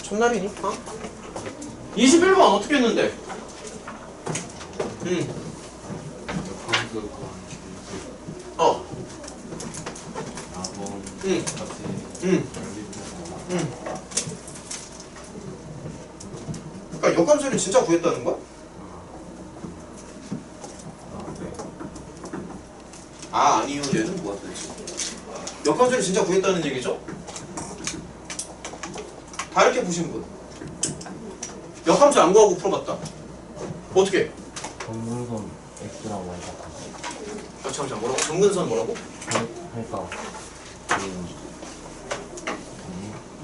첫날이니까. 21번 어떻게 했는데? 어. 그러니까 역함수를 진짜 구했다는 거야? 아, 아니요. 얘는 뭐야 도대체? 역함수를 진짜 구했다는 얘기죠? 다르게 보시는 분. 역함수 안 구하고 풀어봤다. 어떻게? 정근선 X랑 Y 같아. 잠시만 뭐라고? 정근선 뭐라고? 그러니까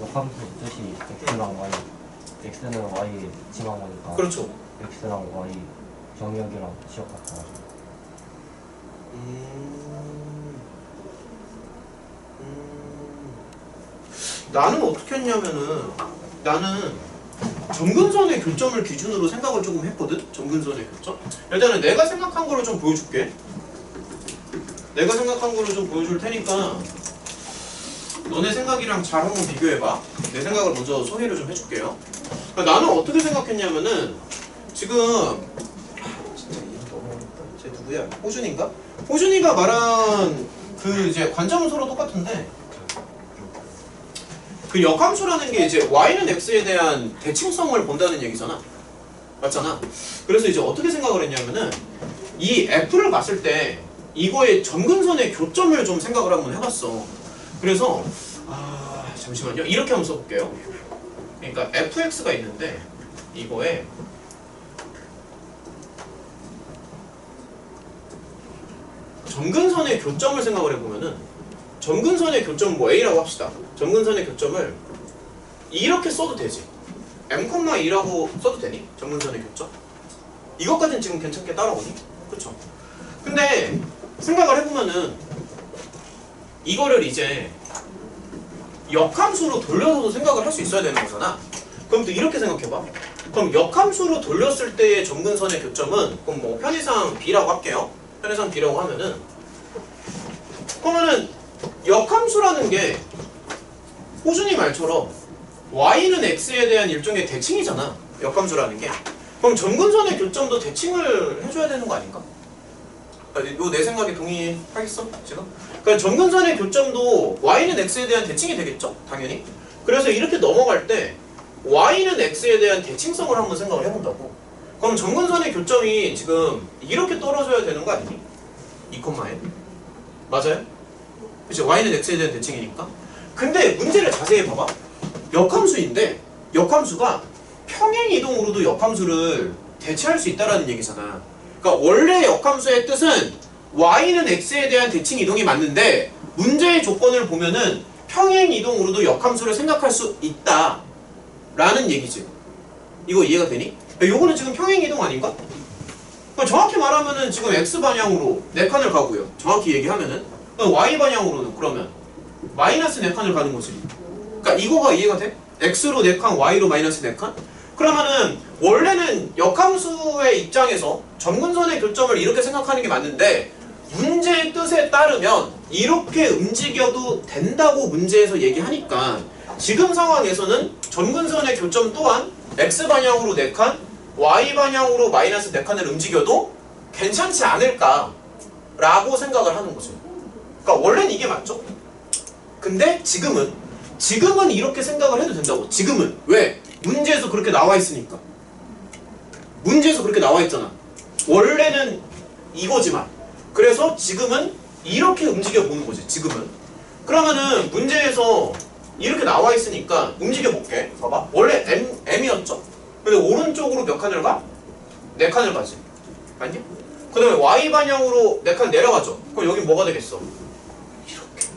역함수 뜻이 X랑 Y, X는 Y 지만 거니까 그렇죠. X랑 Y 정역이랑 지역 같아. 나는 어떻게 했냐면은 나는 점근선의 교점을 기준으로 생각을 조금 했거든? 점근선의 교점? 일단은 내가 생각한 거를 좀 보여줄게. 내가 생각한 거를 좀 보여줄 테니까 너네 생각이랑 잘 한번 비교해봐. 내 생각을 먼저 소개를 좀 해줄게요. 그러니까 나는 어떻게 생각했냐면은 지금 진짜 이름 너무 어렵다. 쟤 누구야? 호준인가? 호준이가 말한 그 이제 관점은 서로 똑같은데 그 역함수라는 게 이제 y는 x에 대한 대칭성을 본다는 얘기잖아. 맞잖아. 그래서 이제 어떻게 생각을 했냐면은 이 f를 봤을 때 이거의 점근선의 교점을 좀 생각을 한번 해봤어. 그래서 잠시만요. 이렇게 한번 써볼게요. 그러니까 fx가 있는데 이거에 점근선의 교점을 생각을 해보면은 점근선의 교점 뭐 a라고 합시다. 점근선의 교점을 이렇게 써도 되지. m,2라고 써도 되니? 점근선의 교점? 이것까지는 지금 괜찮게 따라오니? 그쵸? 근데 생각을 해보면은 이거를 이제 역함수로 돌려서도 생각을 할 수 있어야 되는 거잖아. 그럼 또 이렇게 생각해봐. 그럼 역함수로 돌렸을 때의 점근선의 교점은 그럼 뭐 편의상 b라고 할게요. 편의상 b라고 하면은 그러면은 역함수라는 게 호준이 말처럼 y는 x에 대한 일종의 대칭이잖아. 역함수라는 게. 그럼 점근선의 교점도 대칭을 해줘야 되는 거 아닌가? 요 내 생각에 동의하겠어? 지금? 그러니까 점근선의 교점도 y는 x에 대한 대칭이 되겠죠? 당연히. 그래서 이렇게 넘어갈 때 y는 x에 대한 대칭성을 한번 생각을 해본다고. 그럼 점근선의 교점이 지금 이렇게 떨어져야 되는 거 아니니? 2,n 맞아요? 그치? y는 x에 대한 대칭이니까. 근데 문제를 자세히 봐봐. 역함수인데 역함수가 평행이동으로도 역함수를 대체할 수 있다는 얘기잖아. 그러니까 원래 역함수의 뜻은 y는 x에 대한 대칭 이동이 맞는데 문제의 조건을 보면은 평행이동으로도 역함수를 생각할 수 있다 라는 얘기지. 이거 이해가 되니? 요거는 지금 평행이동 아닌가? 그러니까 정확히 말하면은 지금 x방향으로 4칸을 가고요. 정확히 얘기하면은 y방향으로는 그러면 마이너스 4칸을 가는 거지. 그러니까 이거가 이해가 돼? x로 4칸, y로 마이너스 4칸? 그러면은 원래는 역함수의 입장에서 점근선의 교점을 이렇게 생각하는 게 맞는데 문제의 뜻에 따르면 이렇게 움직여도 된다고 문제에서 얘기하니까 지금 상황에서는 점근선의 교점 또한 x방향으로 4칸, y방향으로 마이너스 4칸을 움직여도 괜찮지 않을까 라고 생각을 하는 거죠. 그러니까 원래는 이게 맞죠? 근데 지금은 이렇게 생각을 해도 된다고. 지금은. 왜? 문제에서 그렇게 나와 있으니까. 문제에서 그렇게 나와 있잖아. 원래는 이거지만. 그래서 지금은 이렇게 움직여 보는 거지. 지금은. 그러면은 문제에서 이렇게 나와 있으니까 움직여 볼게. 봐봐. 원래 M이었죠? 근데 오른쪽으로 몇 칸을 가? 4칸을 가지. 아니? 그 다음에 Y방향으로 4칸 내려가죠. 그럼 여기 뭐가 되겠어? 이렇게.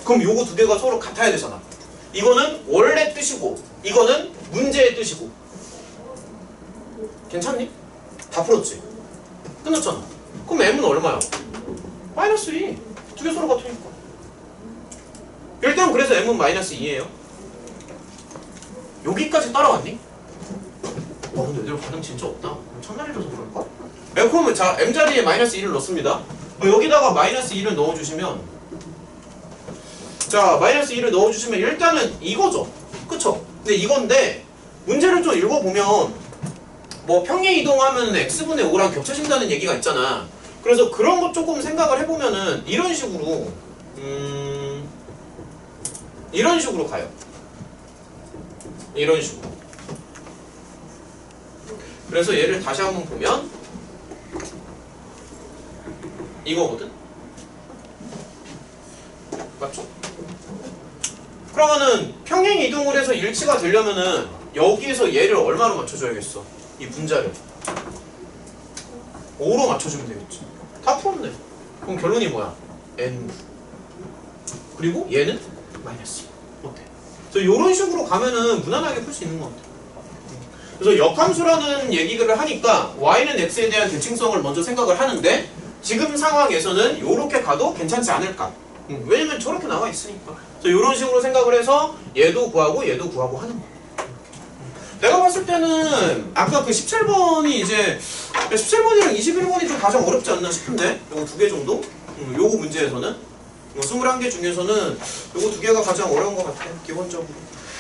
그럼 요거 두 개가 서로 같아야 되잖아. 이거는 원래 뜻이고 이거는 문제의 뜻이고. 괜찮니? 다 풀었지? 끝났잖아. 그럼 m은 얼마야? 마이너스 2. 두 개 서로 같으니까. 일단 그래서 m은 마이너스 2예요. 여기까지 따라왔니? 근데 애들 반응 진짜 없다. 첫날이라서 그럴까? 그러면 자, m자리에 마이너스 1을 넣습니다. 여기다가 마이너스 1을 넣어주시면 자, 마이너스 1을 넣어주시면 일단은 이거죠. 그쵸? 근데 이건데 문제를 좀 읽어보면 뭐 평행 이동하면 x분의 5랑 겹쳐진다는 얘기가 있잖아. 그래서 그런 것 조금 생각을 해보면은 이런 식으로 이런 식으로 가요. 이런 식으로. 그래서 얘를 다시 한번 보면 이거거든. 맞죠? 그러면은 평행 이동을 해서 일치가 되려면은 여기에서 얘를 얼마로 맞춰줘야겠어? 이 분자를 5로 맞춰주면 되겠지. 다 풀었네. 그럼 결론이 뭐야? n. 그리고 얘는 마이너스. 어때? 그래서 이런 식으로 가면은 무난하게 풀 수 있는 것 같아. 그래서 역함수라는 얘기를 하니까 y는 x에 대한 대칭성을 먼저 생각을 하는데 지금 상황에서는 이렇게 가도 괜찮지 않을까? 왜냐면 저렇게 나와 있으니까. 그래서 이런 식으로 생각을 해서 얘도 구하고 얘도 구하고 하는 거야. 내가 봤을 때는 아까 그 17번이 이제 17번이랑 21번이 좀 가장 어렵지 않나 싶은데 요거 두 개 정도? 요거 문제에서는 21개 중에서는 요거 두 개가 가장 어려운 것 같아 기본적으로.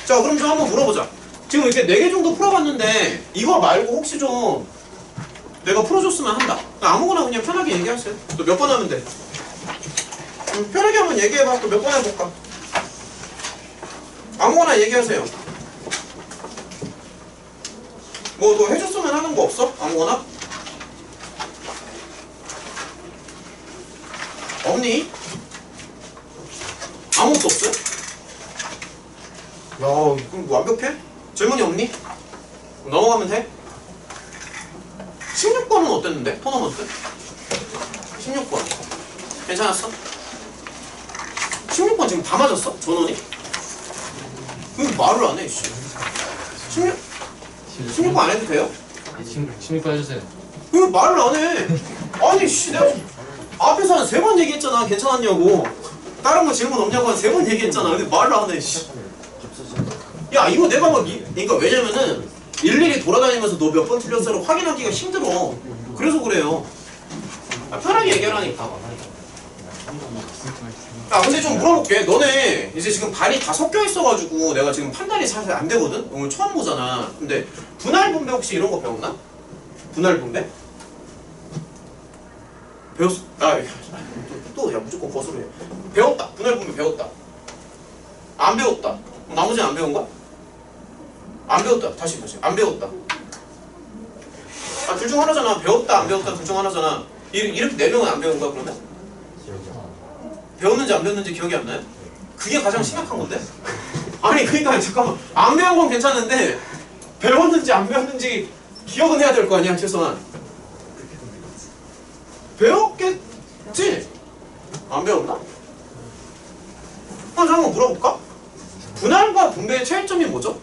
자 그럼 좀 한번 물어보자. 지금 이렇게 4개 정도 풀어봤는데 이거 말고 혹시 좀 내가 풀어줬으면 한다. 아무거나 그냥 편하게 얘기하세요. 또 몇 번 하면 돼? 편하게 한번 얘기해봐. 또 몇 번 해볼까? 아무거나 얘기하세요. 뭐 너 해줬으면 하는 거 없어? 아무거나? 없니? 아무것도 없어? 야, 그럼 완벽해? 질문이 없니? 넘어가면 돼? 16번은 어땠는데? 토너먼트? 16번 괜찮았어? 16번 지금 다 맞았어? 전원이? 왜 말을 안 해? 16번 안 해도 돼요? 16번 해주세요. 왜 말을 안 해? 아니 씨 내가 앞에서 한 3번 얘기했잖아. 괜찮았냐고. 다른 거 질문 없냐고 한 3번 얘기했잖아. 근데 말을 안 해. 씨. 야 이거 내가 막 그러니까 왜냐면은 일일이 돌아다니면서 너 몇 번 틀렸어를 확인하기가 힘들어. 그래서 그래요. 편하게 얘기하라니까. 아 근데 좀 물어볼게. 너네 이제 지금 발이 다 섞여 있어가지고 내가 지금 판단이 사실 안 되거든? 오늘 처음 보잖아. 근데 분할 분배 혹시 이런 거 배웠나? 분할 분배? 배웠어? 또 야 무조건 거스로 해. 배웠다. 분할 분배 배웠다. 안 배웠다. 그럼 나머지는 안 배운 거야? 안 배웠다. 다시 안 배웠다. 아 둘 중 하나잖아. 배웠다 안 배웠다 둘 중 하나잖아. 이렇게 4명은 안 배운 거야 그러면? 배웠는지 안 배웠는지 기억이 안 나요? 그게 가장 심각한 건데? 아니 그러니까 잠깐만 안 배운 건 괜찮은데 배웠는지 안 배웠는지 기억은 해야 될 거 아니야 최소한. 배웠겠지? 안 배웠나? 한번 물어볼까? 분할과 분배의 차이점이 뭐죠?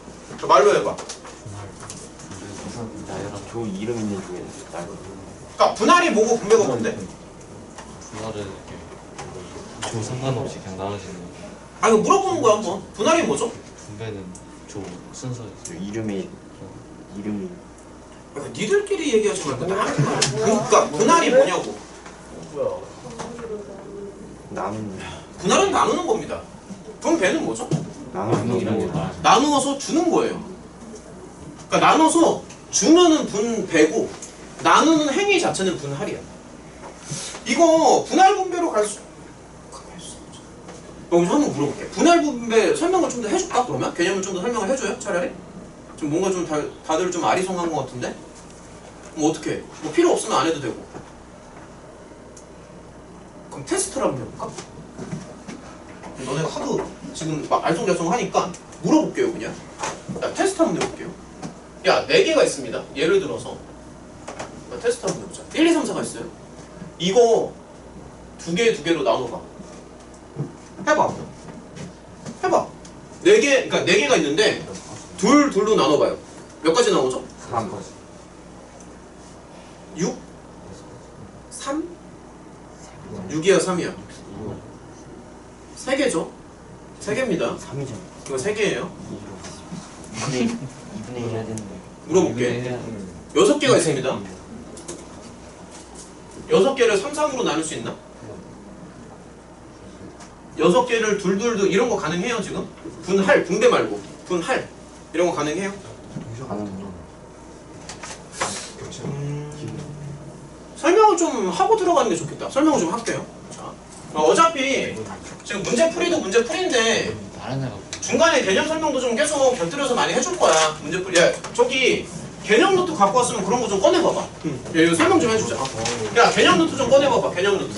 말로 해봐. 나열한 조 이름 있는 중에 날 그러니까 분할이 뭐고 분배가 뭔데? 분할은 이렇게 조 상관없이 그냥 나눠지는 거. 아 이거 물어보는 거야 한번. 분할이 뭐죠? 분배는 조 순서. 이름이 그러니까 니들끼리 얘기하지 말고 나한테 말해. 그러니까 분할이 뭐냐고. 나누는 분할은 나누는 겁니다. 분배는 뭐죠? 나누는 거 나누어서 주는 거예요. 그러니까 나눠서 주면은 분배고 나누는 행위 자체는 분할이야. 이거 분할 분배로 갈 수... 여기서 한번 물어볼게. 분할 분배 설명을 좀 더 해줄까? 그러면? 개념을 좀 더 설명을 해줘요? 차라리? 좀 뭔가 좀 다들 좀 아리송한 것 같은데? 뭐 어떻게? 뭐 필요 없으면 안 해도 되고. 그럼 테스트를 한번 해볼까? 너네 하도 지금 막 알쏭달쏭 하니까 물어볼게요 그냥. 야 테스트 한번 해볼게요. 야 4개가 있습니다. 예를 들어서 테스트 한번 해보자. 1, 2, 3, 4가 있어요. 이거 2개로 나눠봐. 해봐. 4개, 그러니까 4개가 있는데 둘로 나눠봐요. 몇 가지 나오죠? 3 6? 3? 6이야 3이야? 3개죠? 3개입니다. 3이죠. 이거 3개예요. 2분의 1 해야 되는데. 물어볼게. 6개가 있습니다. 6개를 3, 3으로 나눌 수 있나? 6개를 둘 이런 거 가능해요 지금? 분할, 분배 말고 분할 이런 거 가능해요? 가는 설명을 좀 하고 들어가는 게 좋겠다. 설명을 좀 할게요. 자, 어차피 지금 문제 풀이도 문제 풀인데 다른 애가 중간에 개념 설명도 좀 계속 곁들여서 많이 해줄 거야. 문제 풀이. 야, 저기 개념 노트 갖고 왔으면 그런 거 좀 꺼내봐봐. 야, 이거 설명 좀 해주자. 야, 개념 노트 좀 꺼내봐봐. 개념 노트.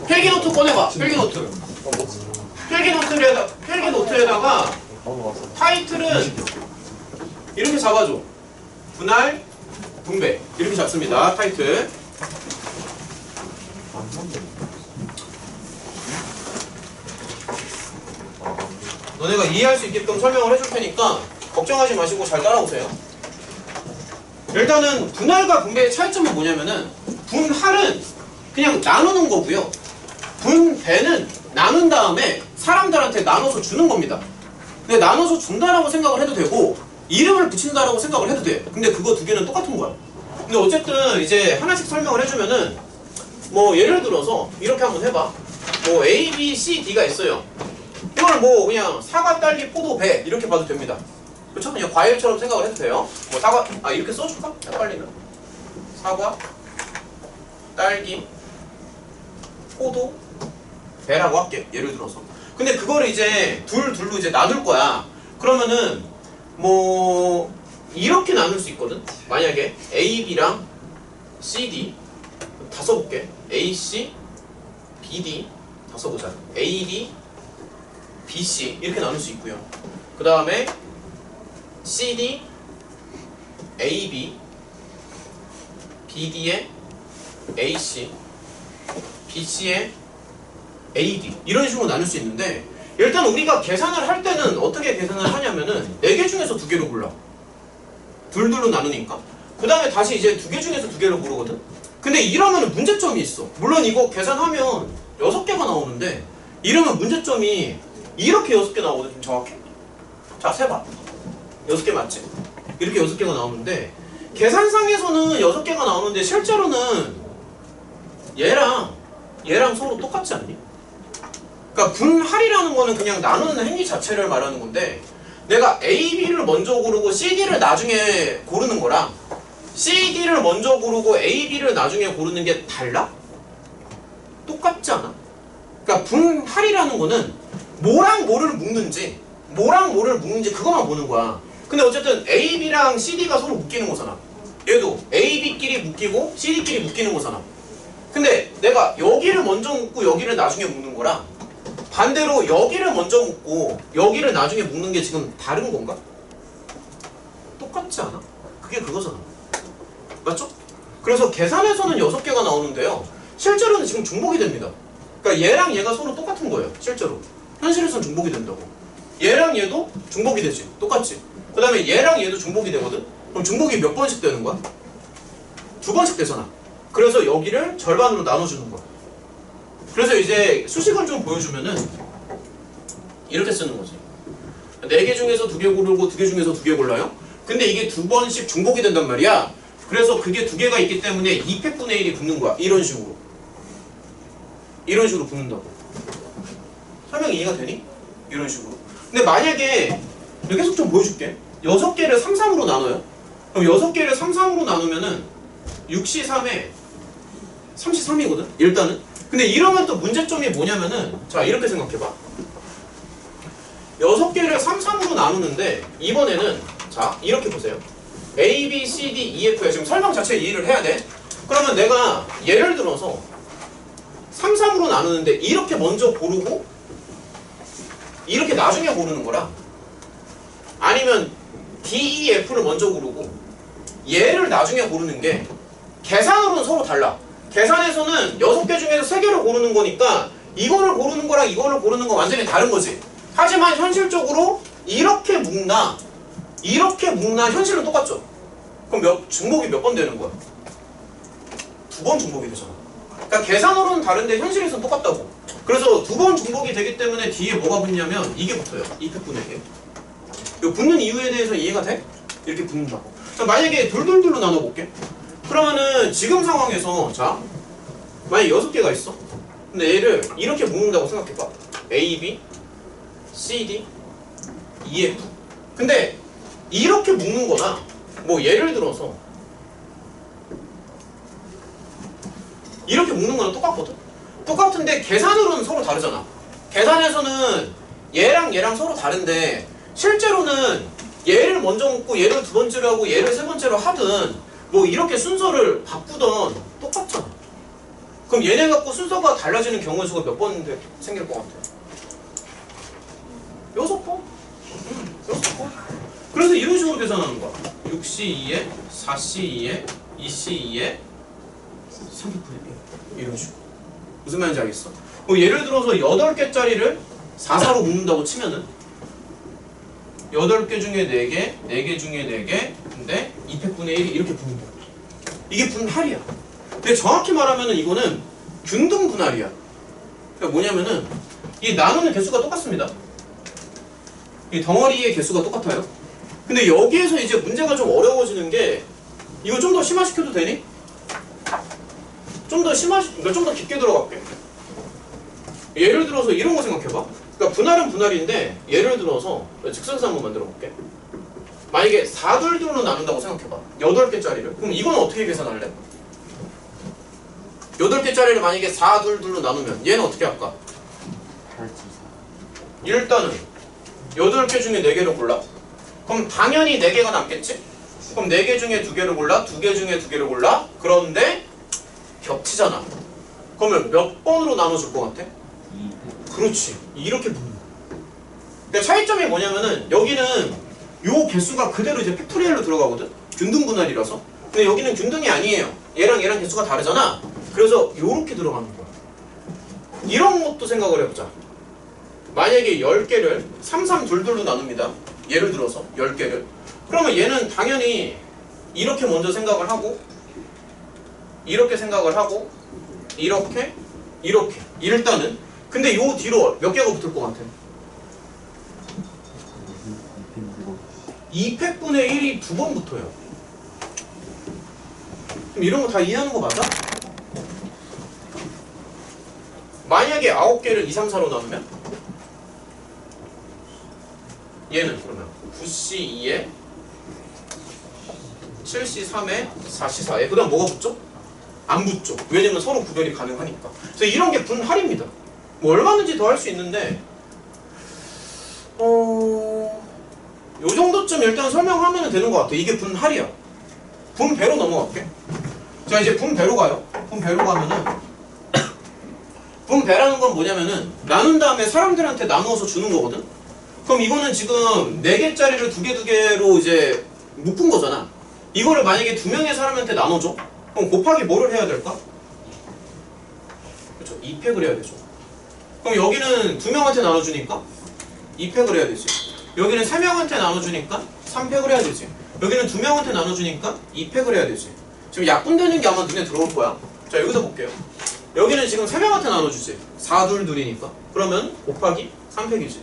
필기 노트 꺼내봐. 필기 노트. 필기 노트에다가 타이틀은 이렇게 잡아줘. 분할, 분배. 이렇게 잡습니다. 타이틀. 너네가 이해할 수 있게끔 설명을 해줄 테니까 걱정하지 마시고 잘 따라오세요. 일단은 분할과 분배의 차이점은 뭐냐면은 분할은 그냥 나누는 거고요. 분배는 나눈 다음에 사람들한테 나눠서 주는 겁니다. 근데 나눠서 준다라고 생각을 해도 되고 이름을 붙인다라고 생각을 해도 돼. 근데 그거 두 개는 똑같은 거야. 근데 어쨌든 이제 하나씩 설명을 해주면은 뭐 예를 들어서 이렇게 한번 해봐. 뭐 A, B, C, D가 있어요. 이걸 뭐 그냥 사과, 딸기, 포도, 배 이렇게 봐도 됩니다. 그렇죠? 그냥 과일처럼 생각을 해도 돼요. 뭐 사과, 이렇게 써줄까? 헷갈리면 사과, 딸기, 포도, 배라고 할게. 예를 들어서. 근데 그거를 이제 둘로 이제 나눌 거야. 그러면은 뭐 이렇게 나눌 수 있거든. 만약에 A, B랑 C, D 다 써볼게. A, C, B, D 다 써보자. A, D, B, C 이렇게 나눌 수 있고요. 그 다음에 C, D, A, B, B, D에 A, C, B, C에 A, D 이런 식으로 나눌 수 있는데 일단 우리가 계산을 할 때는 어떻게 계산을 하냐면은 4개 중에서 2개로 골라. 둘로 나누니까. 그 다음에 다시 이제 2개 중에서 2개로 고르거든. 근데 이러면 문제점이 있어. 물론 이거 계산하면 6개가 나오는데 이러면 문제점이 이렇게 6개 나오거든. 좀 정확해. 자, 세봐. 6개 맞지? 이렇게 6개가 나오는데 계산상에서는 6개가 나오는데 실제로는 얘랑 서로 똑같지 않니? 그러니까 분할이라는 거는 그냥 나누는 행위 자체를 말하는 건데 내가 A, B를 먼저 고르고 C, D를 나중에 고르는 거랑 C, D를 먼저 고르고 A, B를 나중에 고르는 게 달라? 똑같지 않아? 그러니까 분할이라는 거는 뭐랑 뭐를 묶는지 그것만 보는 거야. 근데 어쨌든 A, B랑 C, D가 서로 묶이는 거잖아. 얘도 A, B끼리 묶이고 C, D끼리 묶이는 거잖아. 근데 내가 여기를 먼저 묶고 여기를 나중에 묶는 거랑 반대로 여기를 먼저 묶고 여기를 나중에 묶는 게 지금 다른 건가? 똑같지 않아? 그게 그거잖아. 맞죠? 그래서 계산에서는 6개가 나오는데요. 실제로는 지금 중복이 됩니다. 그러니까 얘랑 얘가 서로 똑같은 거예요. 실제로. 현실에서는 중복이 된다고. 얘랑 얘도 중복이 되지. 똑같지. 그 다음에 얘랑 얘도 중복이 되거든? 그럼 중복이 몇 번씩 되는 거야? 2번씩 되잖아. 그래서 여기를 절반으로 나눠주는 거야. 그래서 이제 수식을 좀 보여주면은 이렇게 쓰는 거지. 4개 중에서 2개 고르고 2개 중에서 2개 골라요. 근데 이게 2번씩 중복이 된단 말이야. 그래서 그게 2개가 있기 때문에 2팩분의 1이 붙는 거야. 이런 식으로 붙는다고. 설명 이해가 되니? 이런 식으로. 근데 만약에 계속 좀 보여줄게. 6개를 3, 3으로 나눠요. 그럼 6개를 3, 3으로 나누면은 6시 3에 33이거든? 일단은. 근데 이러면 또 문제점이 뭐냐면은 자, 이렇게 생각해봐. 6개를 3, 3으로 나누는데 이번에는 자, 이렇게 보세요. A, B, C, D, E, F야. 지금 설명 자체 이해를 해야 돼. 그러면 내가 예를 들어서 3, 3으로 나누는데 이렇게 먼저 고르고 이렇게 나중에 고르는 거랑 아니면 D, E, F를 먼저 고르고 얘를 나중에 고르는 게 계산으로는 서로 달라. 계산에서는 6개 중에서 3개를 고르는 거니까 이거를 고르는 거랑 이거를 고르는 거 완전히 다른 거지. 하지만 현실적으로 이렇게 묶나 현실은 똑같죠. 그럼 중복이 몇 번 되는 거야? 2번 중복이 되잖아. 그러니까 계산으로는 다른데 현실에서는 똑같다고. 그래서 2번 중복이 되기 때문에 뒤에 뭐가 붙냐면 이게 붙어요. 2팩분의 1. 이 붙는 이유에 대해서 이해가 돼? 이렇게 붙는다고. 자, 만약에 둘로 나눠볼게. 그러면은 지금 상황에서 자, 만약에 6개가 있어. 근데 얘를 이렇게 묶는다고 생각해봐. A, B, C, D, 2F. 근데 이렇게 묶는 거나 뭐 예를 들어서 이렇게 묶는 거는 똑같거든? 똑같은데 계산으로는 서로 다르잖아. 계산에서는 얘랑 얘랑 서로 다른데 실제로는 얘를 먼저 묶고 얘를 두 번째로 하고 얘를 세 번째로 하든 뭐 이렇게 순서를 바꾸던 똑같잖아. 그럼 얘네 갖고 순서가 달라지는 경우의 수가 몇 번 생길 것 같아? 6번? 6번. 그래서 이런 식으로 계산하는 거야. 6C2에 4C2에 2C2에 3분의 1 이런 식으로. 무슨 말인지 알겠어? 뭐 예를 들어서 8개짜리를 4, 4로 묶는다고 치면은 8개 중에 4개, 4개 중에 4개, 근데 2팩분의 1이 이렇게 붙는 거야. 이게 분할이야. 근데 정확히 말하면은 이거는 균등 분할이야. 그러니까 뭐냐면은 이 나누는 개수가 똑같습니다. 이 덩어리의 개수가 똑같아요. 근데 여기에서 이제 문제가 좀 어려워지는 게 이거 좀 더 심화시켜도 되니? 좀 더 그러니까 좀 더 깊게 들어갈게. 예를 들어서 이런 거 생각해봐. 그러니까 분할은 분할인데 예를 들어서 직선상 한번 만들어 볼게. 만약에 4둘둘로 나눈다고 생각해봐. 8개짜리를. 그럼 이건 어떻게 계산할래? 8개짜리를 만약에 4둘둘로 나누면 얘는 어떻게 할까? 일단은 8개 중에 4개를 골라. 그럼 당연히 4개가 남겠지? 그럼 4개 중에 2개를 골라, 2개 중에 2개를 골라. 그런데 겹치잖아. 그러면 몇 번으로 나눠줄 것 같아? 그렇지. 이렇게 붙는 거야. 그러니까 차이점이 뭐냐면은 여기는 요 개수가 그대로 이제 팩토리얼로 들어가거든? 균등 분할이라서. 근데 여기는 균등이 아니에요. 얘랑 얘랑 개수가 다르잖아. 그래서 요렇게 들어가는 거야. 이런 것도 생각을 해보자. 만약에 10개를 3, 3, 2, 2로 나눕니다. 예를 들어서 10개를. 그러면 얘는 당연히 이렇게 먼저 생각을 하고 이렇게 생각을 하고 이렇게 이렇게 일단은. 근데 요 뒤로 몇 개가 붙을 것 같아? 2팩분의 1이 2번 붙어요. 그럼 이런 거 다 이해하는 거 맞아? 만약에 9개를 2, 3, 4로 나누면 얘는 그러면 9C2에 7C3에 4C4에 그 다음 뭐가 붙죠? 안 붙죠. 왜냐면 서로 구별이 가능하니까. 그래서 이런 게 분할입니다. 뭐 얼마든지 더 할 수 있는데 요 정도쯤 일단 설명하면 되는 것 같아. 이게 분할이야. 분배로 넘어갈게. 자 이제 분배로 가요. 분배로 가면은 분배라는 건 뭐냐면은 나눈 다음에 사람들한테 나누어서 주는 거거든. 그럼 이거는 지금 4개짜리를 2개 이제 묶은 거잖아. 이거를 만약에 2명의 사람한테 나눠줘? 그럼 곱하기 뭐를 해야 될까? 그렇죠. 2팩을 해야 되죠. 그럼 여기는 2명한테 나눠주니까 2팩을 해야 되지. 여기는 3명한테 나눠주니까 3팩을 해야 되지. 여기는 2명한테 나눠주니까 2팩을 해야 되지. 지금 약분되는 게 아마 눈에 들어올 거야. 자 여기서 볼게요. 여기는 지금 3명한테 나눠주지. 4, 2, 2이니까. 그러면 곱하기 3팩이지.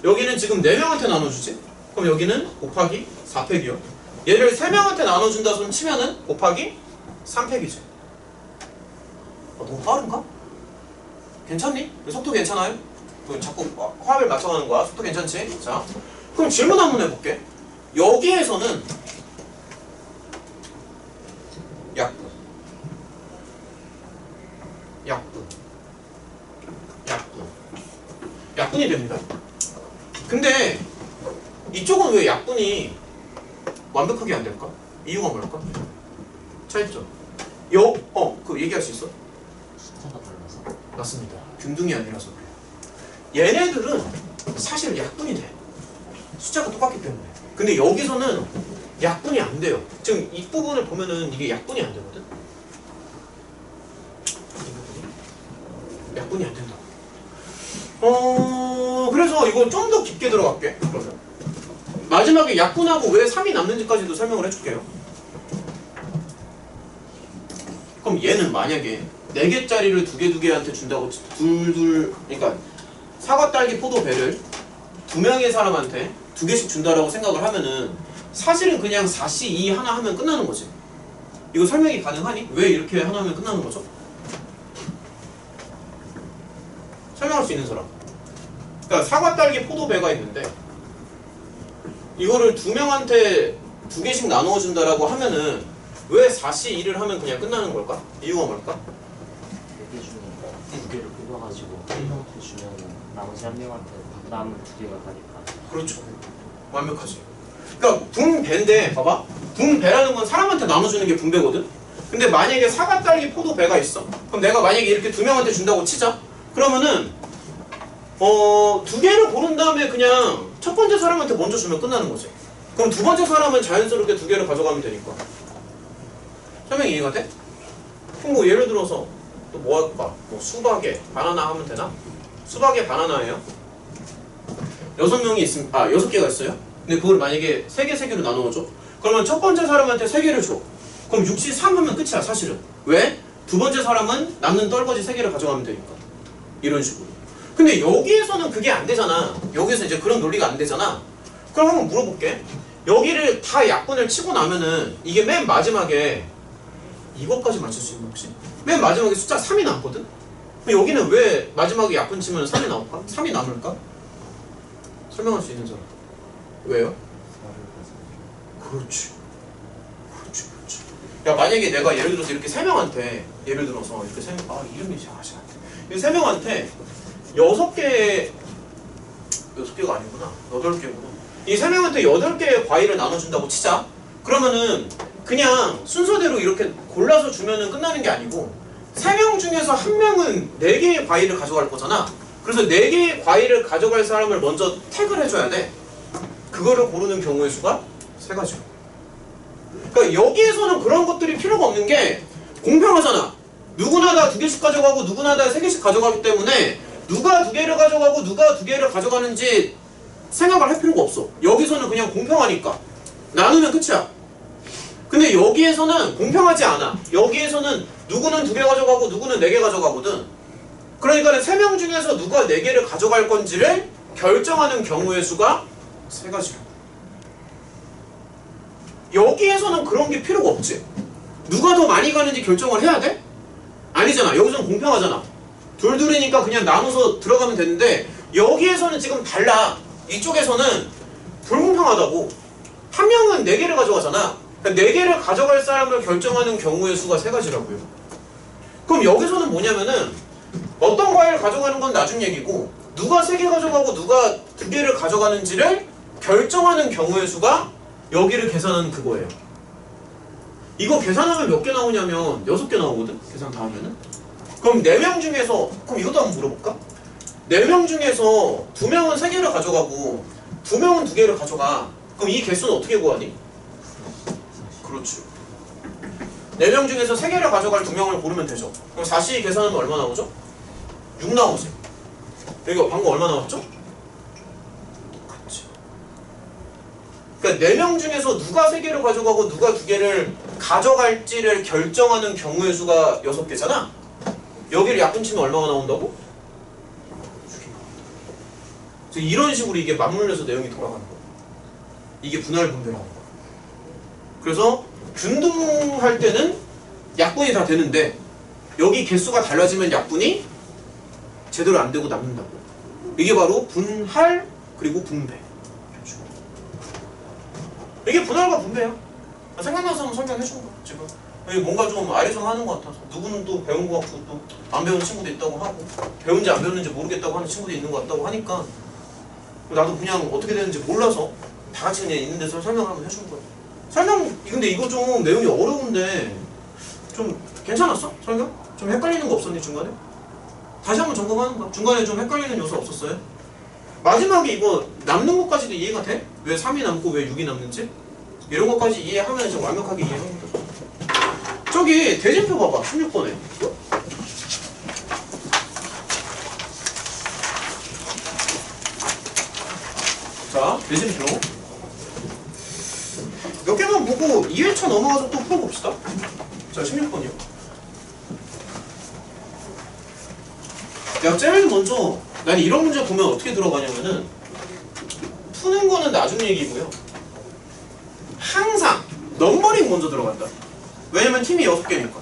여기는 지금 4명한테 나눠주지. 그럼 여기는 곱하기 4팩이요. 얘를 3명한테 나눠준다 손 치면은 곱하기 3팩이지. 너무 빠른가? 괜찮니? 속도 괜찮아요? 자꾸 화합을 맞춰가는 거야. 속도 괜찮지? 자, 그럼 질문 한번 해볼게. 여기에서는 약분, 약분이 됩니다. 근데 이쪽은 왜 약분이 완벽하게 안 될까? 이유가 뭘까? 차이점. 그 얘기할 수 있어? 숫자가 달라서. 맞습니다. 균등이 아니라서 그래요. 얘네들은 사실 약분이 돼. 숫자가 똑같기 때문에. 근데 여기서는 약분이 안 돼요. 지금 이 부분을 보면은 이게 약분이 안 되거든? 약분이 안 된다. 그래서 이거 좀 더 깊게 들어갈게. 그러면 마지막에 약분하고 왜 3이 남는지까지도 설명을 해줄게요. 그럼 얘는 만약에 4개짜리를 2개한테 준다고 그러니까 사과, 딸기, 포도, 배를 2명의 사람한테 2개씩 준다라고 생각을 하면은 사실은 그냥 4C2 하나 하면 끝나는 거지. 이거 설명이 가능하니? 왜 이렇게 하나 하면 끝나는 거죠? 설명할 수 있는 사람. 그러니까 사과, 딸기, 포도, 배가 있는데 이거를 두 명한테 두 개씩 나누어 준다라고 하면은 왜 4시 1을 하면 그냥 끝나는 걸까? 이유가 뭘까? 4개 중에 2개를 뽑아가지고 한 명한테 주면 나머지 한 명한테 남은 2개가 가니까. 그렇죠. 완벽하지. 그러니까 분배인데 봐봐. 분배라는 건 사람한테 나눠주는 게 분배거든. 근데 만약에 사과, 딸기, 포도, 배가 있어. 그럼 내가 만약에 이렇게 두 명한테 준다고 치자. 그러면은 두 개를 고른 다음에 그냥 첫 번째 사람한테 먼저 주면 끝나는 거지. 그럼 두 번째 사람은 자연스럽게 두 개를 가져가면 되니까. 설명 이해가 돼? 그럼 뭐 예를 들어서 또 뭐 할까? 뭐 수박에 바나나 하면 되나? 수박에 바나나예요. 6명이 있으면 6개가 있어요. 근데 그걸 만약에 3개로 나누어줘. 그러면 첫 번째 사람한테 3개를 줘. 그럼 63 하면 끝이야 사실은. 왜? 두 번째 사람은 남는 떨거지 3개를 가져가면 되니까. 이런 식으로. 근데 여기에서는 그게 안 되잖아. 여기서 이제 그런 논리가 안 되잖아. 그럼 한번 물어볼게. 여기를 다 약분을 치고 나면은 이게 맨 마지막에 이것까지 맞출 수 있나 혹시? 맨 마지막에 숫자 3이 남거든? 그럼 여기는 왜 마지막에 약분 치면 3이 나올까? 3이 남을까? 설명할 수 있는 사람. 왜요? 그렇지. 그렇지. 야, 만약에 내가 예를 들어서 이렇게 3명한테 이름이 잘 아시안 돼. 이 3명한테 6개가 아니구나. 8개구나. 이 3명한테 8개의 과일을 나눠준다고 치자. 그러면은 그냥 순서대로 이렇게 골라서 주면은 끝나는 게 아니고 3명 중에서 1명은 4개의 과일을 가져갈 거잖아. 그래서 4개의 과일을 가져갈 사람을 먼저 태그를 해줘야 돼. 그거를 고르는 경우의 수가 3가지로. 그러니까 여기에서는 그런 것들이 필요가 없는 게 공평하잖아. 누구나 다 2개씩 가져가고 누구나 다 3개씩 가져가기 때문에 누가 2개를 가져가고 누가 2개를 가져가는지 생각을 할 필요가 없어. 여기서는 그냥 공평하니까 나누면 끝이야. 근데 여기에서는 공평하지 않아. 여기에서는 누구는 2개 가져가고 누구는 4개 가져가거든. 그러니까 3명 중에서 누가 4개를 가져갈 건지를 결정하는 경우의 수가 3가지로. 여기에서는 그런 게 필요가 없지. 누가 더 많이 가는지 결정을 해야 돼? 아니잖아. 여기서는 공평하잖아. 둘둘이니까 그냥 나눠서 들어가면 되는데 여기에서는 지금 달라. 이쪽에서는 불공평하다고. 한 명은 4개를 가져가잖아. 그러니까 4개를 가져갈 사람을 결정하는 경우의 수가 3가지라고요. 그럼 여기서는 뭐냐면은 어떤 과일을 가져가는 건 나중 얘기고 누가 3개 가져가고 누가 2개를 가져가는지를 결정하는 경우의 수가 여기를 계산하는 그거예요. 이거 계산하면 몇 개 나오냐면 6개 나오거든? 계산 다 하면은. 그럼 4명 중에서 그럼 이것도 한번 물어볼까? 4명 중에서 2명은 3개를 가져가고 2명은 2개를 가져가. 그럼 이 개수는 어떻게 구하니? 그렇지. 4명 중에서 3개를 가져갈 2명을 고르면 되죠. 그럼 4시 계산하면 얼마 나오죠? 6 나오지. 여기 방금 얼마 나왔죠? 그렇지. 그러니까 4명 중에서 누가 3개를 가져가고 누가 2개를 가져갈지를 결정하는 경우의 수가 6개잖아. 여기를 약분 치면 얼마가 나온다고? 6이 나온다. 그래서 이런 식으로 이게 맞물려서 내용이 돌아가는 거야. 이게 분할 분배라는 거야. 그래서 균등할 때는 약분이 다 되는데 여기 개수가 달라지면 약분이 제대로 안 되고 남는다고. 이게 바로 분할 그리고 분배. 이게 분할과 분배야. 생각나서 한번 설명해 준 거야 지금. 뭔가 좀 아리송하는 것 같아서. 누구는 또 배운 것 같고 또 안 배운 친구도 있다고 하고 배운지 안 배웠는지 모르겠다고 하는 친구도 있는 것 같다고 하니까 나도 그냥 어떻게 되는지 몰라서 다 같이 그냥 있는 데서 설명을 한번 해준 거야. 근데 이거 좀 내용이 어려운데 좀 괜찮았어? 설명? 좀 헷갈리는 거 없었니 중간에? 다시 한번 점검하는 거야. 중간에 좀 헷갈리는 요소 없었어요? 마지막에 이거 남는 것까지도 이해가 돼? 왜 3이 남고 왜 6이 남는지? 이런 것까지 이해하면 이제 완벽하게 이해하는 거죠. 저기 대진표 봐봐. 16번에. 자, 대진표. 몇 개만 보고 2회차 넘어가서 또 풀어봅시다. 자, 16번이요. 야, 제일 먼저 난 이런 문제 보면 어떻게 들어가냐면은 푸는 거는 나중 얘기고요. 항상 넘버링 먼저 들어간다. 왜냐면 팀이 6개니까.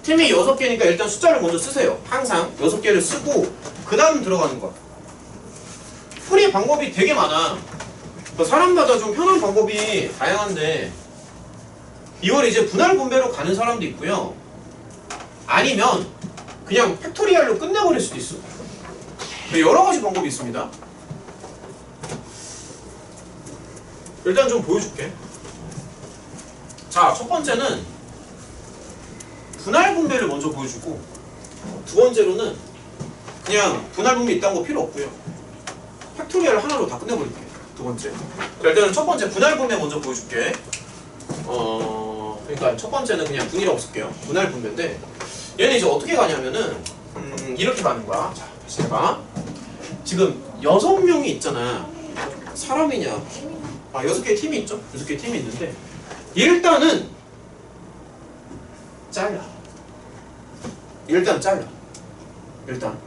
팀이 6개니까 일단 숫자를 먼저 쓰세요. 항상 6개를 쓰고 그 다음 들어가는 거야. 풀이 방법이 되게 많아. 사람마다 좀 편한 방법이 다양한데 이걸 이제 분할 분배로 가는 사람도 있고요. 아니면 그냥 팩토리얼로 끝내버릴 수도 있어. 여러 가지 방법이 있습니다. 일단 좀 보여줄게. 자, 첫 번째는 분할 분배를 먼저 보여주고, 두 번째로는 그냥 분할 분배 있다는 거 필요 없고요. 팩토리얼 하나로 다 끝내버릴게. 두 번째. 자, 일단은 첫 번째 분할 분배 먼저 보여줄게. 그러니까 첫 번째는 그냥 분이라고 쓸게요. 분할 분배인데 얘는 이제 어떻게 가냐면은 이렇게 가는 거야. 자, 다시 해봐. 지금 6명이 있잖아. 사람이냐? 6개의 팀이 있죠? 6개의 팀이 있는데 일단은 잘라. 일단 잘라. 일단.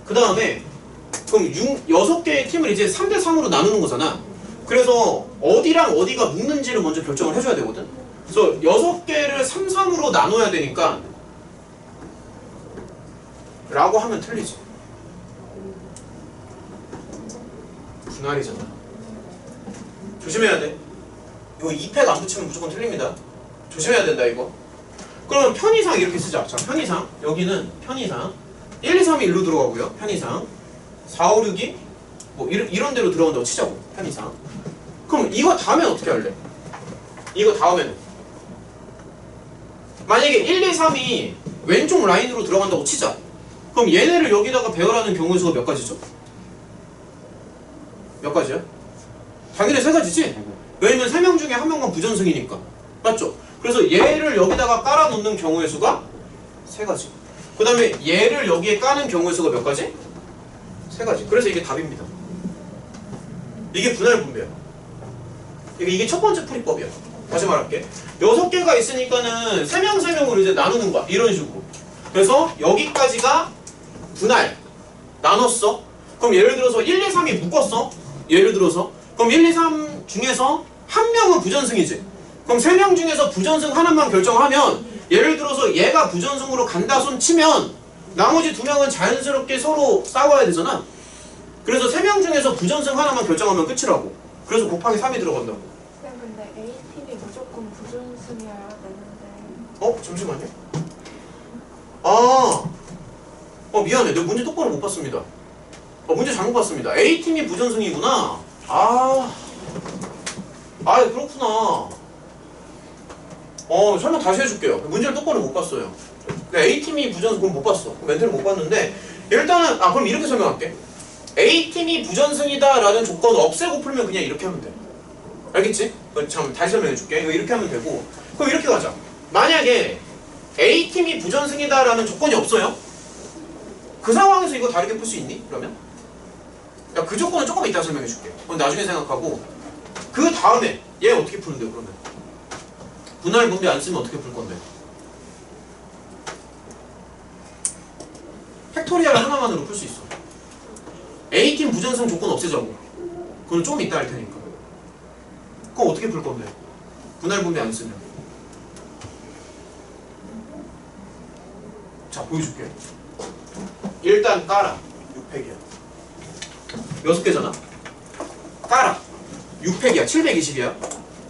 그 다음에 그럼 6개의 팀을 이제 3대3으로 나누는 거잖아. 그래서 어디랑 어디가 묶는지를 먼저 결정을 해줘야 되거든. 그래서 6개를 3, 3으로 나눠야 되니까 라고 하면 틀리지. 분할이잖아. 조심해야 돼. 이거 2팩 안 붙이면 무조건 틀립니다. 조심해야 된다 이거. 그러면 편의상 이렇게 쓰자. 자, 편의상. 여기는 편의상 1, 2, 3이 1로 들어가고요. 편의상 4, 5, 6이 뭐 이런 데로 들어간다고 치자고. 편의상. 그럼 이거 다음엔 어떻게 할래? 이거 다음에는 만약에 1, 2, 3이 왼쪽 라인으로 들어간다고 치자. 그럼 얘네를 여기다가 배열하는 경우의 수가 몇 가지죠? 몇 가지야? 당연히 3가지지? 왜냐면 3명 중에 1명만 부전승이니까. 맞죠? 그래서 얘를 여기다가 깔아놓는 경우의 수가 3가지. 그 다음에 얘를 여기에 까는 경우의 수가 몇 가지? 3가지. 그래서 이게 답입니다. 이게 분할 분배야. 이게 첫 번째 풀이법이야. 다시 말할게. 6개가 있으니까는 3명 이제 나누는 거야. 이런 식으로. 그래서 여기까지가 분할. 나눴어. 그럼 예를 들어서 1, 2, 3이 묶었어. 예를 들어서. 그럼 1, 2, 3 중에서 한 명은 부전승이지. 그럼 3명 중에서 부전승 하나만 결정하면 예를 들어서 얘가 부전승으로 간다 손 치면 나머지 2명은 자연스럽게 서로 싸워야 되잖아. 그래서 3명 중에서 부전승 하나만 결정하면 끝이라고. 그래서 곱하기 3이 들어간다고. 네, 근데 A팀이 무조건 부전승이어야 되는데. 잠시만요. 미안해. 내가 문제 똑바로 못 봤습니다. 문제 잘못 봤습니다. A팀이 부전승이구나. 그렇구나. 설명 다시 해줄게요. 문제를 똑바로 못 봤어요. A팀이 부전승, 그럼 못 봤어. 멘트를 못 봤는데, 일단은, 그럼 이렇게 설명할게. A팀이 부전승이다 라는 조건 없애고 풀면 그냥 이렇게 하면 돼. 알겠지? 잠깐 다시 설명해줄게. 이거 이렇게 하면 되고. 그럼 이렇게 가자. 만약에 A팀이 부전승이다 라는 조건이 없어요? 그 상황에서 이거 다르게 풀 수 있니? 그러면? 그 조건은 조금 이따 설명해줄게. 그건 나중에 생각하고. 그 다음에 얘 어떻게 푸는데요 그러면? 분할 분배 안 쓰면 어떻게 풀 건데? 팩토리얼 하나만으로 풀 수 있어. A팀 부전승 조건 없애자고. 그건 조금 이따 할 테니까. 그럼 어떻게 풀 건데? 분할 분배 안 쓰면. 자, 보여줄게. 일단 깔아. 6팩이야. 6개잖아? 깔아. 6팩이야. 720이야.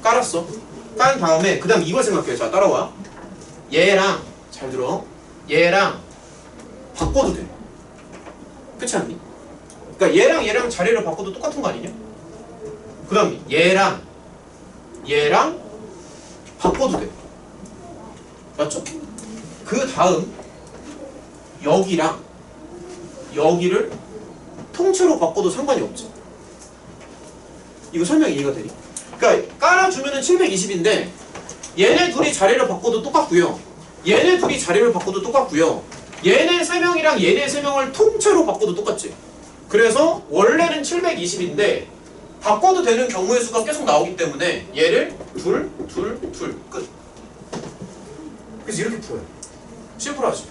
깔았어. 깐 다음에 그 다음 이걸 생각해. 자, 따라와. 얘랑 잘 들어. 얘랑 바꿔도 돼. 그렇지 않니? 그러니까 얘랑 자리를 바꿔도 똑같은 거 아니냐? 그 다음 얘랑 바꿔도 돼. 맞죠? 그 다음 여기랑 여기를 통째로 바꿔도 상관이 없지. 이거 설명 이해가 되니? 그러니까 깔아주면은 720인데 얘네 둘이 자리를 바꿔도 똑같고요. 얘네 둘이 자리를 바꿔도 똑같고요. 얘네 3명이랑 얘네 3명을 통째로 바꿔도 똑같지. 그래서 원래는 720인데 바꿔도 되는 경우의 수가 계속 나오기 때문에 얘를 둘 끝. 그래서 이렇게 풀어요. 심플하지?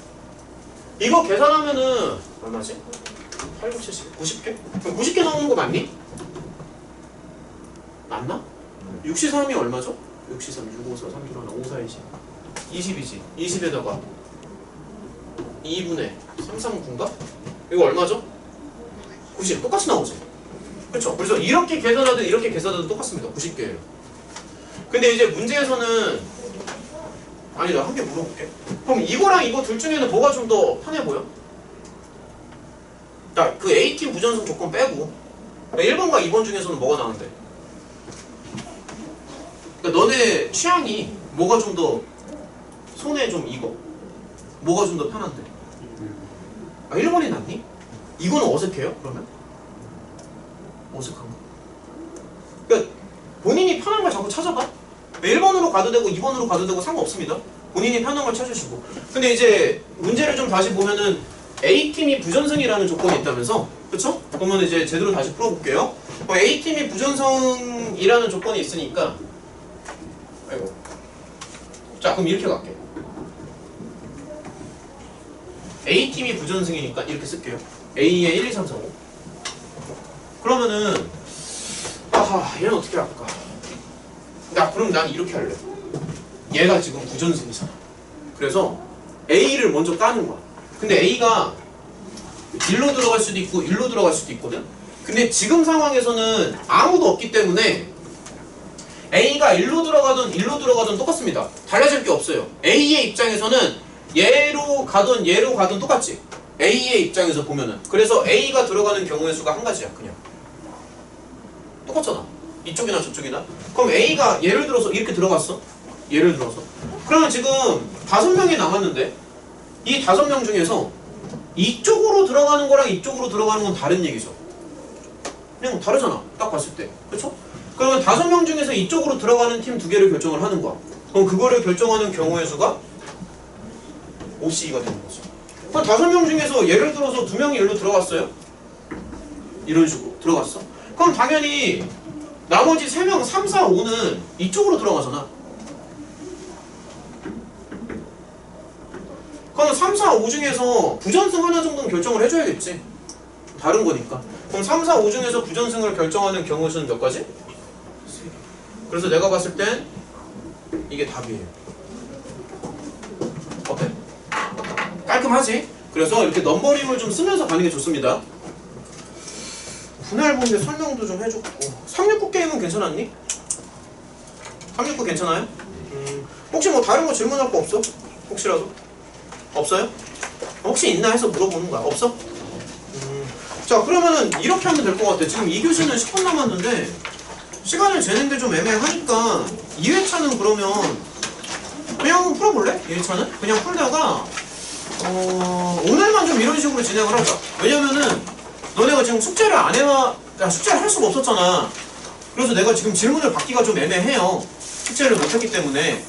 이거 계산하면은 얼마지? 8, 9, 70, 90개? 그럼 90개 나오는 거 맞니? 맞나? 63이 얼마죠? 63, 6, 5, 4, 3, 2, 1, 5, 4, 20 20이지. 20에다가 2분의 3, 3, 9인가? 이거 얼마죠? 90. 똑같이 나오지? 그렇죠? 그래서 이렇게 계산하든 이렇게 계산하든 똑같습니다. 90개예요. 근데 이제 문제에서는 아니 나 한 개 물어볼게. 그럼 이거랑 이거 둘 중에는 뭐가 좀 더 편해 보여? 자, 그 A팀 부전승 조건 빼고 1번과 2번 중에서는 뭐가 나은데? 그러니까 너네 취향이 뭐가 좀 더 손에 좀 익어? 뭐가 좀 더 편한데? 아 1번이 낫니? 이거는 어색해요? 그러면? 어색한가? 그러니까 본인이 편한 걸 자꾸 찾아봐. 1번으로 가도 되고 2번으로 가도 되고 상관없습니다. 본인이 편한 걸 찾으시고. 근데 이제 문제를 좀 다시 보면은 A팀이 부전승이라는 조건이 있다면서? 그쵸? 그러면 이제 제대로 다시 풀어볼게요. A팀이 부전승이라는 조건이 있으니까 아이고. 자 그럼 이렇게 갈게. A팀이 부전승이니까 이렇게 쓸게요. A의 1, 2, 3, 4, 5. 그러면은 아하 얘는 어떻게 할까? 그럼 난 이렇게 할래. 얘가 지금 부전승이잖아. 그래서 A를 먼저 까는 거야. 근데 A가 1로 들어갈 수도 있고 1로 들어갈 수도 있거든. 근데 지금 상황에서는 아무도 없기 때문에 A가 1로 들어가든 1로 들어가든 똑같습니다. 달라질 게 없어요. A의 입장에서는 얘로 가든 똑같지. A의 입장에서 보면은. 그래서 A가 들어가는 경우의 수가 한 가지야. 그냥 똑같잖아. 이쪽이나 저쪽이나. 그럼 A가 예를 들어서 이렇게 들어갔어. 예를 들어서. 그러면 지금 5명이 남았는데 이 5명 중에서 이쪽으로 들어가는 거랑 이쪽으로 들어가는 건 다른 얘기죠. 그냥 다르잖아. 딱 봤을 때. 그렇죠? 그러면 5명 중에서 이쪽으로 들어가는 팀 2개를 결정을 하는 거야. 그럼 그거를 결정하는 경우의 수가 OC가 되는 거죠. 그럼 5명 중에서 예를 들어서 2명이 여기로 들어갔어요. 이런 식으로 들어갔어. 그럼 당연히 나머지 3명 3, 4, 5는 이쪽으로 들어가잖아. 그럼 3, 4, 5 중에서 부전승 하나 정도는 결정을 해줘야겠지. 다른 거니까. 그럼 3, 4, 5 중에서 부전승을 결정하는 경우의 수는 몇 가지? 3개. 그래서 내가 봤을 땐 이게 답이에요. 어때? 깔끔하지? 그래서 이렇게 넘버링을 좀 쓰면서 가는 게 좋습니다. 분할 분배 설명도 좀 해줬고. 369 게임은 괜찮았니? 369 괜찮아요? 혹시 뭐 다른 거 질문할 거 없어? 혹시라도? 없어요? 혹시 있나 해서 물어보는 거야. 없어? 자 그러면은 이렇게 하면 될 것 같아. 지금 2교시는 10분 남았는데 시간을 재는 게 좀 애매하니까 2회차는 그러면 그냥 풀어볼래? 2회차는? 그냥 풀다가 오늘만 좀 이런 식으로 진행을 하자. 왜냐면은 너네가 지금 숙제를 안 해와 숙제를 할 수가 없었잖아. 그래서 내가 지금 질문을 받기가 좀 애매해요. 숙제를 못했기 때문에.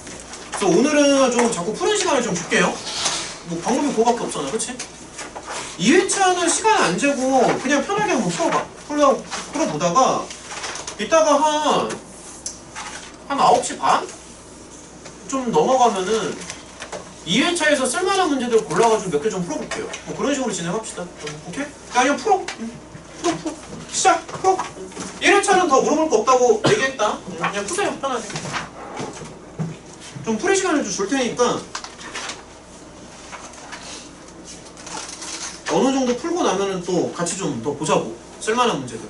그래서 오늘은 좀 자꾸 푸는 시간을 좀 줄게요. 뭐 방법이 그거밖에 없잖아. 그치? 2회차는 시간 안 재고 그냥 편하게 한번 풀어봐. 풀어보다가 이따가 한 9시 반? 좀 넘어가면은 2회차에서 쓸만한 문제들 골라가지고 몇 개 좀 풀어볼게요. 뭐 그런 식으로 진행합시다. 오케이? 그냥 풀어. 풀어. 시작. 풀어. 1회차는 더 물어볼 거 없다고 얘기했다. 그냥 푸세요. 편하게. 좀 풀이 시간을 좀 줄 테니까 어느 정도 풀고 나면은 또 같이 좀 더 보자고. 쓸만한 문제들.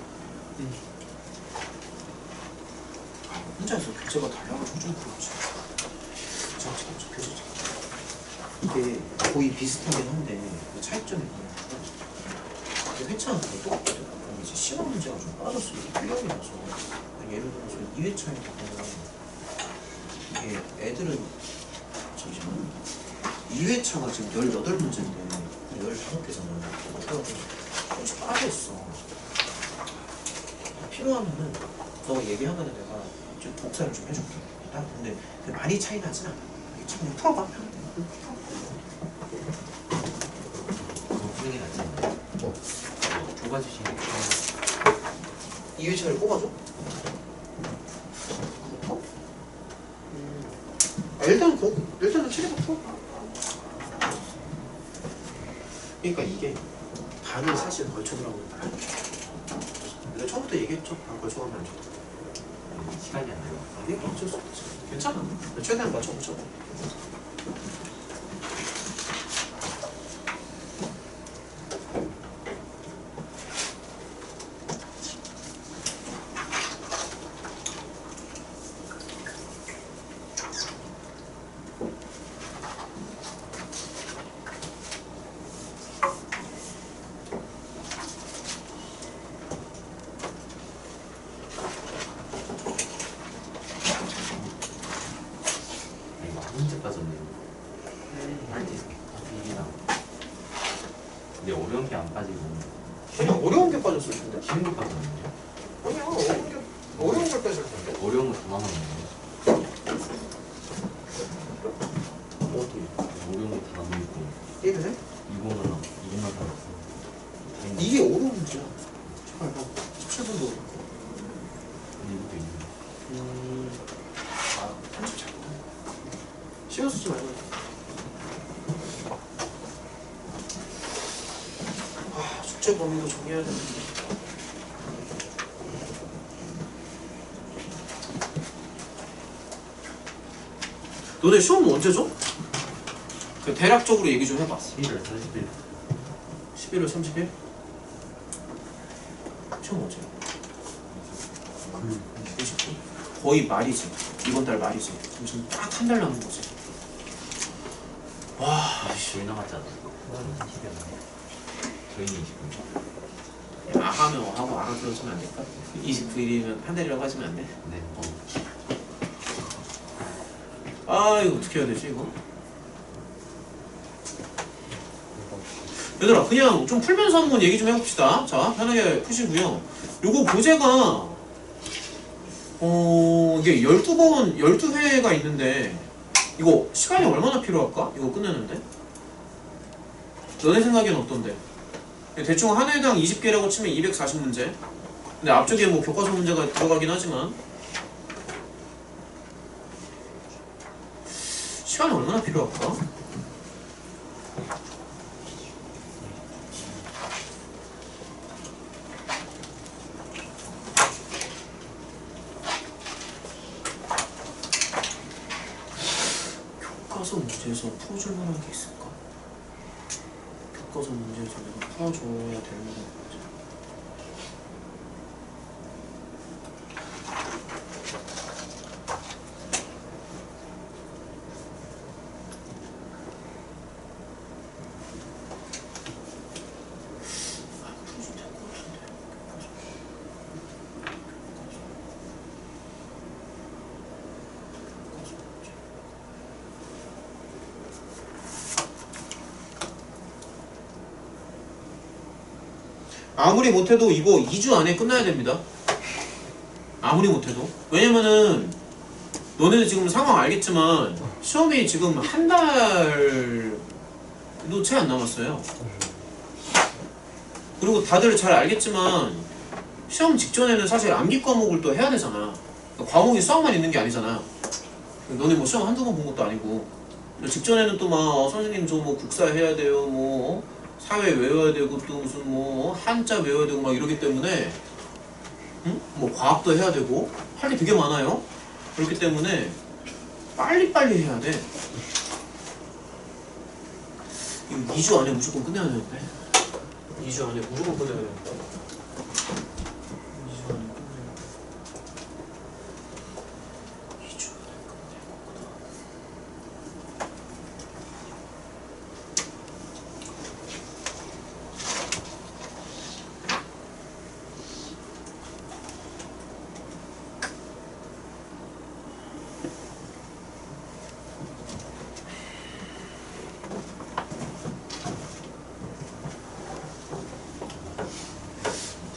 혼자서 교재가 달라가지고 좀 그렇지. 자, 교재. 이게 거의 비슷하긴 한데 그 차이점이 뭐냐면 회차는 거의 똑같거든. 그럼 이제 시간 문제가 좀 빠졌어. 이게 필요하면서 예를 들어서 2회차에 보면 이게 애들은 잠시만 2회차가 지금 18문제인데 15개잖아. 그래서 조금씩 빠져있어. 필요하면은 너가 얘기하면은 내가 좀 복사를 좀 해줄게. 근데 많이 차이 나진 않아. 그냥 풀어봐. 그런 게 낫지 않나요? 뭐? 좁아지시는 게 2회차를 뽑아줘? 일단은 책에서 풀어. 그러니까 이게 반을 사실 걸쳐 들어가면 다 안 돼. 내가 처음부터 얘기했죠. 반 걸쳐가면 안 돼. 시간이 안 돼요. 아니 어쩔 수 없지. 괜찮아. 최대한 맞춰보자. 했을 텐데. 어려운 거 다 남았네. 어디? 어려운 거 다 남아있고 1회? 이거만 남았어. 이게 어려운 문제야. 18번. 17번도 어렵고. 이것도 있네. 편집 잘못해. 신경 쓰지 말고. 숙제 범위도 정해야 되는데. 너네 시험 언제죠? 그 대략적으로 얘기 좀 해봐. 11월 40일. 11월 30일? 시험 언제? 29? 거의 말이지. 이번 달 말이지. 지금 딱 한 달 남은 거지. 와, 저희 남았지 않아? 저희는 29일. 아하면 하고 알아들어주면 안 될까? 29일이면 한 달이라고 하시면 안 돼? 네. 아, 이거 어떻게 해야 되지, 이거? 얘들아, 그냥 좀 풀면서 한번 얘기 좀 해봅시다. 자, 편하게 푸시고요. 요거 교재가 이게 12번, 12회가 있는데 이거 시간이 얼마나 필요할까? 이거 끝내는데? 너네 생각엔 어떤데? 대충 한 회당 20개라고 치면 240문제. 근데 앞쪽에 뭐 교과서 문제가 들어가긴 하지만 시간이 얼마나 필요할까? 교과서 문제에서 풀어줄 만한 게 있을까? 교과서 문제에서 내가 풀어줘야 될 만한 게 있지. 아무리 못해도 이거 2주 안에 끝나야 됩니다. 아무리 못해도. 왜냐면은 너네들 지금 상황 알겠지만 시험이 지금 한 달도 채 안 남았어요. 그리고 다들 잘 알겠지만 시험 직전에는 사실 암기 과목을 또 해야 되잖아. 과목이 수학만 있는 게 아니잖아. 너네 뭐 시험 한두 번 본 것도 아니고 직전에는 또 막 선생님 저 뭐 국사 해야 돼요, 뭐 사회 외워야 되고 또 무슨 뭐 한자 외워야 되고 막 이러기 때문에 뭐 과학도 해야 되고 할 게 되게 많아요. 그렇기 때문에 빨리빨리 해야 돼. 이거 2주 안에 무조건 끝내야 되는데. 2주 안에 무조건 끝내야 되는데. 2주 안에 끝내야 돼. 2주 안에 끝내야 거구나.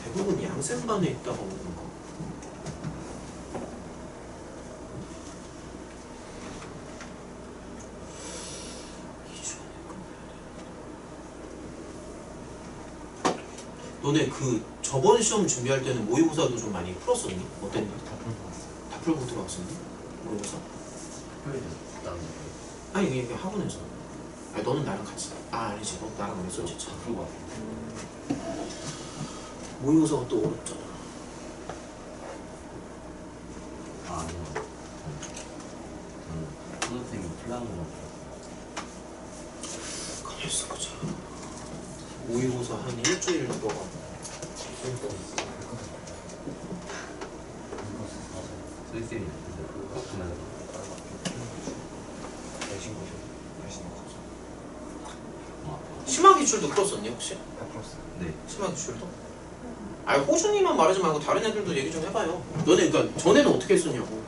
대부분 양센반에 있다가 오는 거. 너네 그 저번 시험 준비할 때는 모의고사도 좀 많이 풀었었니? 어땠니? 다 풀고 들어왔었니? 모의고사? 아니 이게 학원에서. 아니 너는 나랑 같이. 아 아니지, 너 나랑 안 했었지. 다 풀고 왔어. 모의고사가 또 어렵잖아. 아니요. 선생님이 플라는 거. 가만히 있어보자. 모의고사 한 일주일 들어가. 선생님이 심화기출도 풀었었니 혹시? 다 풀었어요. 네. 심화기출도? 아니 호준이만 말하지 말고 다른 애들도 얘기 좀 해봐요. 너네 그러니까 전에는 어떻게 했었냐고.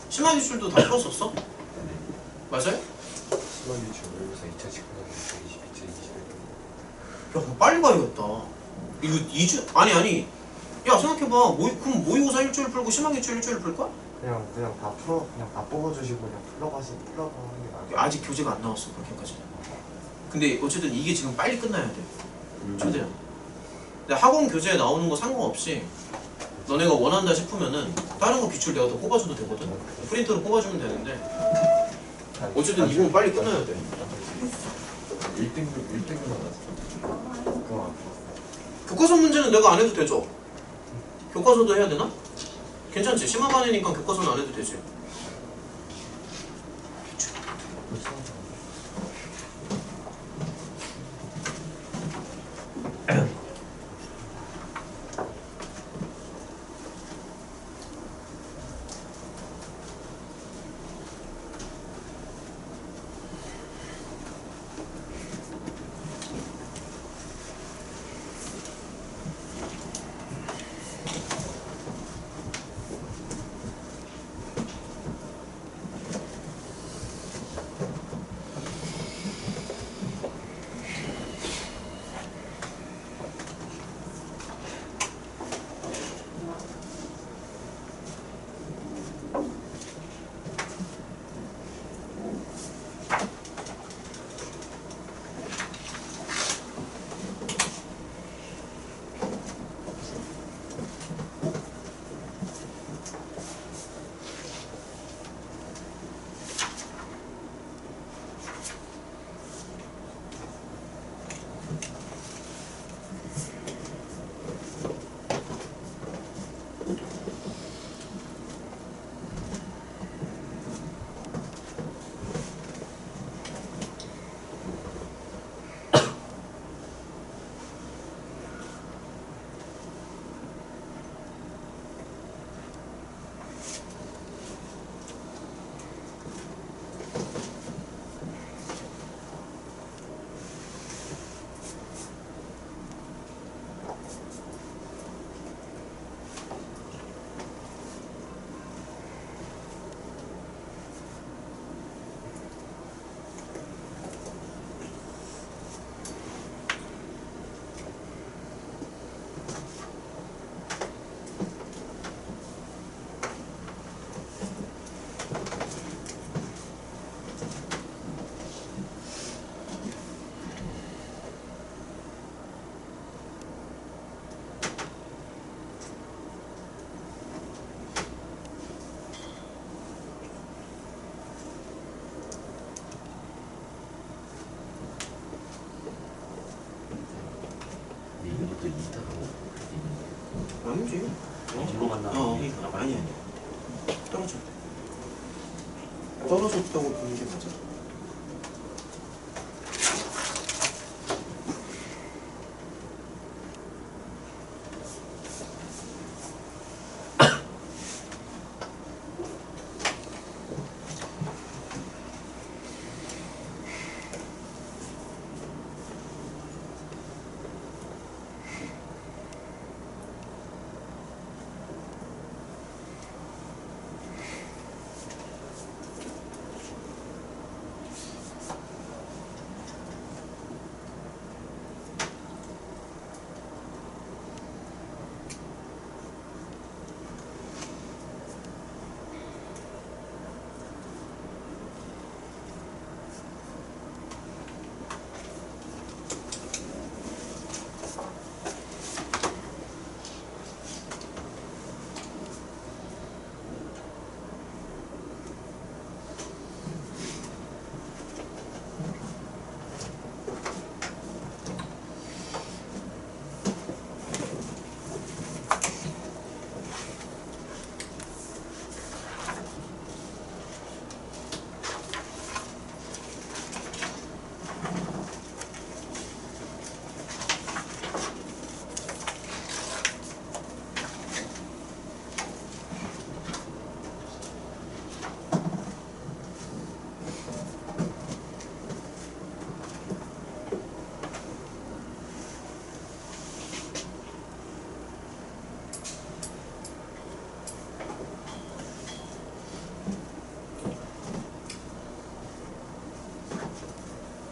심화기출도 다 풀었었어? 네. 맞아요? 심화기출 모의고사 2019년 2021. 야 그거 빨리 가야겠다. 이거 2주? 아니 야 생각해봐. 그럼 모의고사 일주일 풀고 심화기출 일주일 풀 거야? 그냥 다 뽑아주시고 그냥 풀러가는 게 나을 아직 교재가 안 나왔어 그렇게까지. 근데 어쨌든 이게 지금 빨리 끝나야 돼. 최대한. 근데 학원 교재에 나오는 거 상관없이 너네가 원한다 싶으면은 다른 거 기출 내가 더 뽑아줘도 되거든. 프린터로 뽑아주면 되는데 어쨌든 이건 빨리 끝나야 돼. 1등급만 나왔어. 그거 안 교과서 문제는 내가 안 해도 되죠? 교과서도 해야 되나? 괜찮지? 심화반이니까 교과서는 안 해도 되지. 이것도 이따가고 아니지. 뒤로 만나. 아니. 떨어져. 떨어졌다고 보는 게 맞아.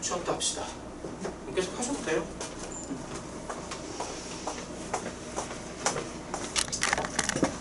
취업도 합시다. 계속 하셔도 돼요.